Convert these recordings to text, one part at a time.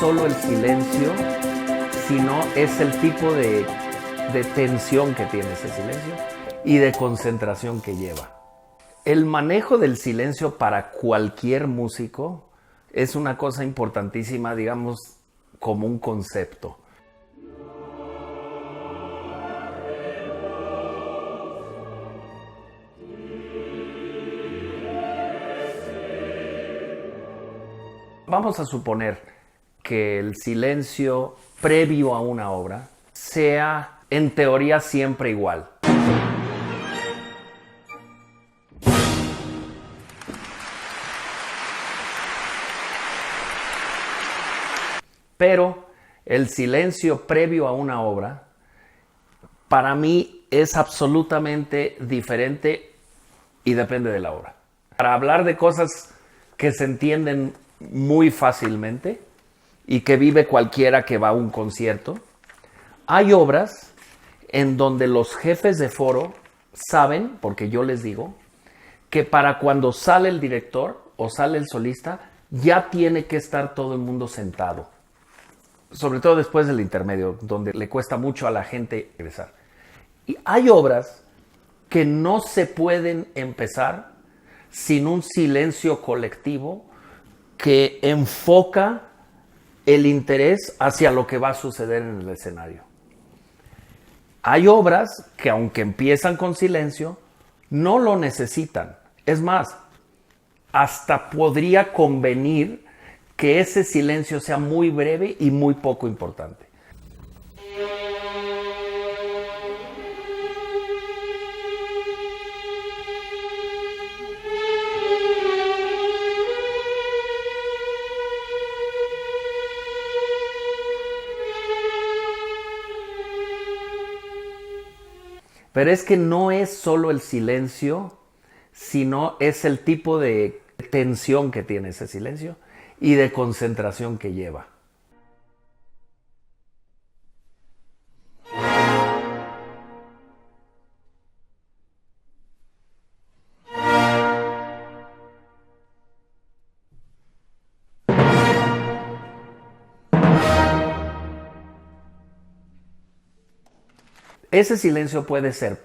solo el silencio, sino es el tipo de tensión que tiene ese silencio y de concentración que lleva. El manejo del silencio para cualquier músico es una cosa importantísima, digamos, como un concepto. Vamos a suponer que el silencio previo a una obra sea, en teoría, siempre igual. Pero el silencio previo a una obra, para mí, es absolutamente diferente y depende de la obra. Para hablar de cosas que se entienden muy fácilmente y que vive cualquiera que va a un concierto, hay obras en donde los jefes de foro saben, porque yo les digo, que para cuando sale el director o sale el solista, ya tiene que estar todo el mundo sentado. Sobre todo después del intermedio, donde le cuesta mucho a la gente regresar. Y hay obras que no se pueden empezar sin un silencio colectivo que enfoca el interés hacia lo que va a suceder en el escenario. Hay obras que, aunque empiezan con silencio, no lo necesitan. Es más, hasta podría convenir que ese silencio sea muy breve y muy poco importante. Pero es que no es solo el silencio, sino es el tipo de tensión que tiene ese silencio y de concentración que lleva. Ese silencio puede ser,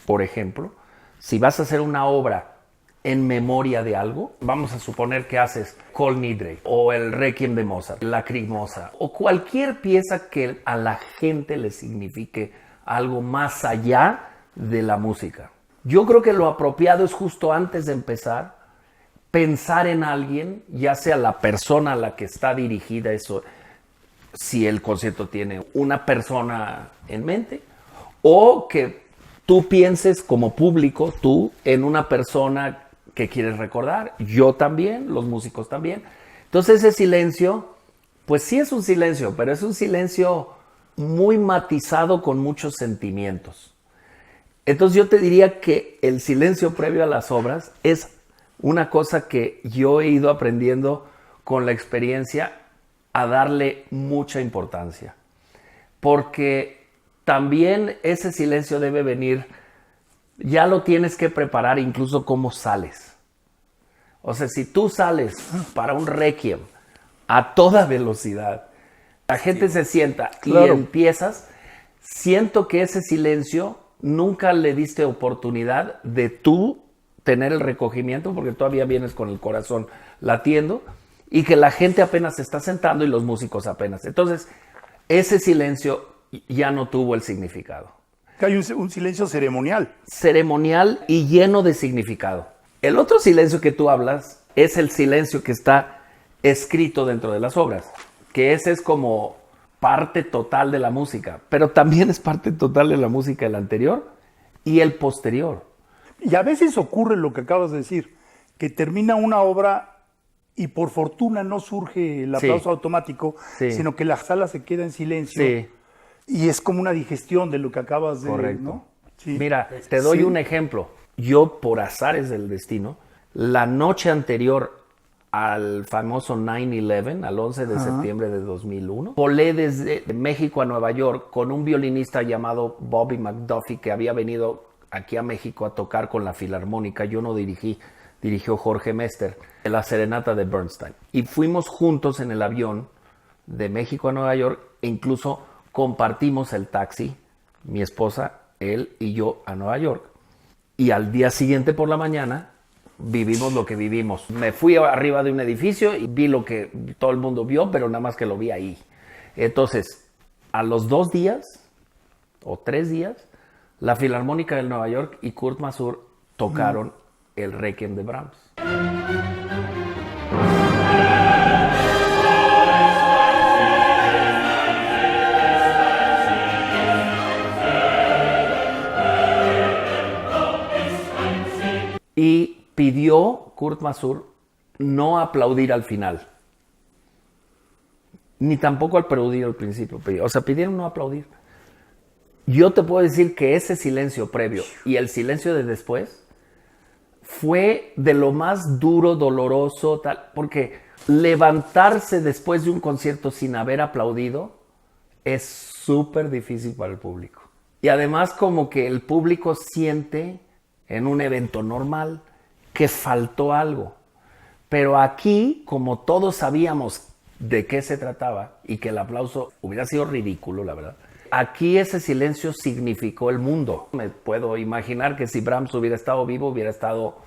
por ejemplo, si vas a hacer una obra en memoria de algo, vamos a suponer que haces Kol Nidre o el Requiem de Mozart, Lacrimosa o cualquier pieza que a la gente le signifique algo más allá de la música. Yo creo que lo apropiado es justo antes de empezar pensar en alguien, ya sea la persona a la que está dirigida eso, si el concierto tiene una persona en mente, o que tú pienses como público, tú, en una persona que quieres recordar. Yo también, los músicos también. Entonces ese silencio, pues sí es un silencio, pero es un silencio muy matizado con muchos sentimientos. Entonces yo te diría que el silencio previo a las obras es una cosa que yo he ido aprendiendo con la experiencia a darle mucha importancia. Porque también ese silencio debe venir, ya lo tienes que preparar incluso cómo sales. O sea, si tú sales para un requiem a toda velocidad, la gente se sienta y empiezas, siento que ese silencio nunca le diste oportunidad de tú tener el recogimiento, porque todavía vienes con el corazón latiendo, y que la gente apenas se está sentando y los músicos apenas. Entonces, ese silencio ya no tuvo el significado. Hay un silencio ceremonial. Ceremonial y lleno de significado. El otro silencio que tú hablas es el silencio que está escrito dentro de las obras, que ese es como parte total de la música, pero también es parte total de la música el anterior y el posterior. Y a veces ocurre lo que acabas de decir, que termina una obra y por fortuna no surge el aplauso automático, sino que la sala se queda en silencio. Sí. Y es como una digestión de lo que acabas de... Correcto. ¿no? Sí. Mira, te doy un ejemplo. Yo, por azares del destino, la noche anterior al famoso 9/11, al 11 de septiembre de 2001, volé desde México a Nueva York con un violinista llamado Bobby McDuffie, que había venido aquí a México a tocar con la Filarmónica. Yo no dirigí, dirigió Jorge Mester, la serenata de Bernstein. Y fuimos juntos en el avión de México a Nueva York, e incluso compartimos el taxi, mi esposa, él y yo, a Nueva York. Y al día siguiente por la mañana vivimos lo que vivimos. Me fui arriba de un edificio y vi lo que todo el mundo vio, pero nada más que lo vi ahí. Entonces, a los 2 días o 3 días, la Filarmónica de Nueva York y Kurt Masur tocaron el Requiem de Brahms. Y pidió Kurt Masur no aplaudir al final, ni tampoco aplaudir al principio. O sea, pidieron no aplaudir. Yo te puedo decir que ese silencio previo y el silencio de después fue de lo más duro, doloroso, tal, porque levantarse después de un concierto sin haber aplaudido es súper difícil para el público. Y además como que el público siente en un evento normal que faltó algo. Pero aquí, como todos sabíamos de qué se trataba y que el aplauso hubiera sido ridículo, la verdad, aquí ese silencio significó el mundo. Me puedo imaginar que si Brahms hubiera estado vivo, hubiera estado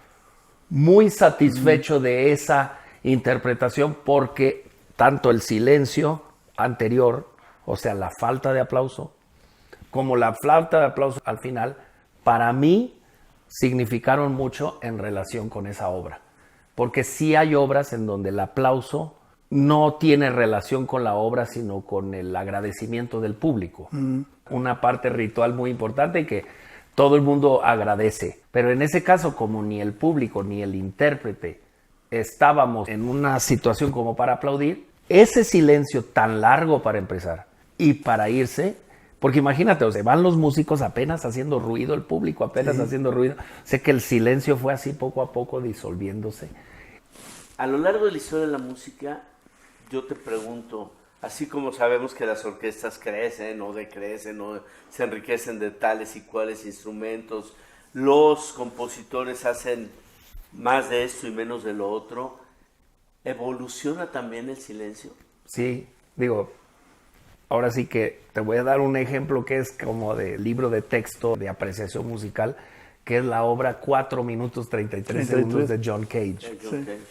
muy satisfecho de esa interpretación, porque tanto el silencio anterior, o sea, la falta de aplauso, como la falta de aplauso al final, para mí significaron mucho en relación con esa obra. Porque sí hay obras en donde el aplauso no tiene relación con la obra, sino con el agradecimiento del público. Una parte ritual muy importante y que todo el mundo agradece. Pero en ese caso, como ni el público ni el intérprete estábamos en una situación como para aplaudir, ese silencio tan largo para empezar y para irse, porque imagínate, o sea, van los músicos apenas haciendo ruido, el público apenas haciendo ruido. Sé que el silencio fue así poco a poco disolviéndose. A lo largo de la historia de la música, yo te pregunto, así como sabemos que las orquestas crecen o decrecen o se enriquecen de tales y cuales instrumentos, los compositores hacen más de esto y menos de lo otro, ¿evoluciona también el silencio? Sí, digo, ahora sí que te voy a dar un ejemplo que es como de libro de texto de apreciación musical, que es la obra 4 minutos 33 segundos de John Cage.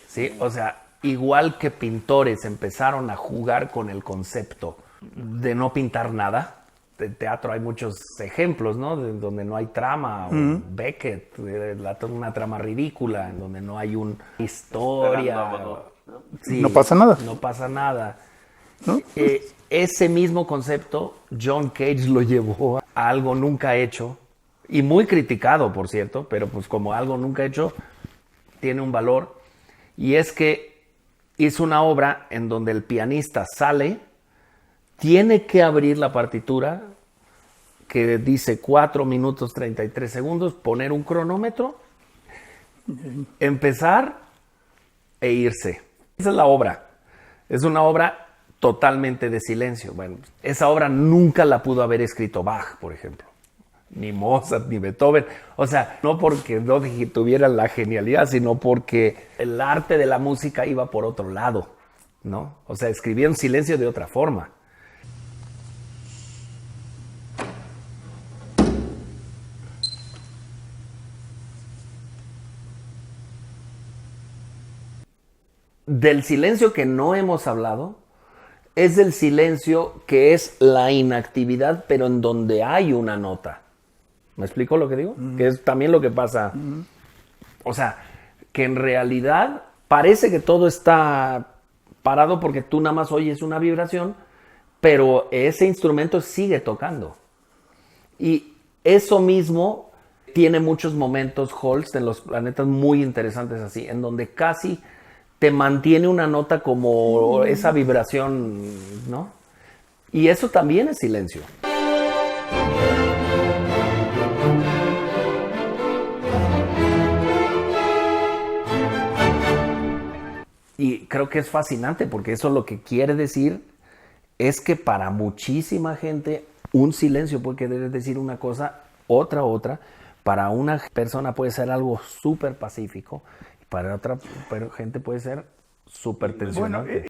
Sí, o sea, igual que pintores empezaron a jugar con el concepto de no pintar nada. En teatro hay muchos ejemplos, ¿no? De donde no hay trama, o Beckett, una trama ridícula, en donde no hay una historia. Sí, no pasa nada. No pasa nada. ¿No? Ese mismo concepto, John Cage lo llevó a algo nunca hecho, y muy criticado, por cierto, pero pues como algo nunca hecho, tiene un valor. Y es que hizo una obra en donde el pianista sale, tiene que abrir la partitura que dice 4 minutos 33 segundos, poner un cronómetro, empezar e irse. Esa es la obra. Es una obra totalmente de silencio. Bueno, esa obra nunca la pudo haber escrito Bach, por ejemplo. Ni Mozart, ni Beethoven. O sea, no porque no tuvieran la genialidad, sino porque el arte de la música iba por otro lado, ¿no? O sea, escribían silencio de otra forma. Del silencio que no hemos hablado es del silencio que es la inactividad, pero en donde hay una nota. ¿Me explico lo que digo? Que es también lo que pasa. O sea, que en realidad parece que todo está parado porque tú nada más oyes una vibración, pero ese instrumento sigue tocando. Y eso mismo tiene muchos momentos, Holst, en los planetas muy interesantes así, en donde casi te mantiene una nota como esa vibración, ¿no? Y eso también es silencio. Y creo que es fascinante porque eso lo que quiere decir es que para muchísima gente un silencio puede querer decir una cosa, otra. Para una persona puede ser algo súper pacífico, para otra gente puede ser súper tensionante. Bueno,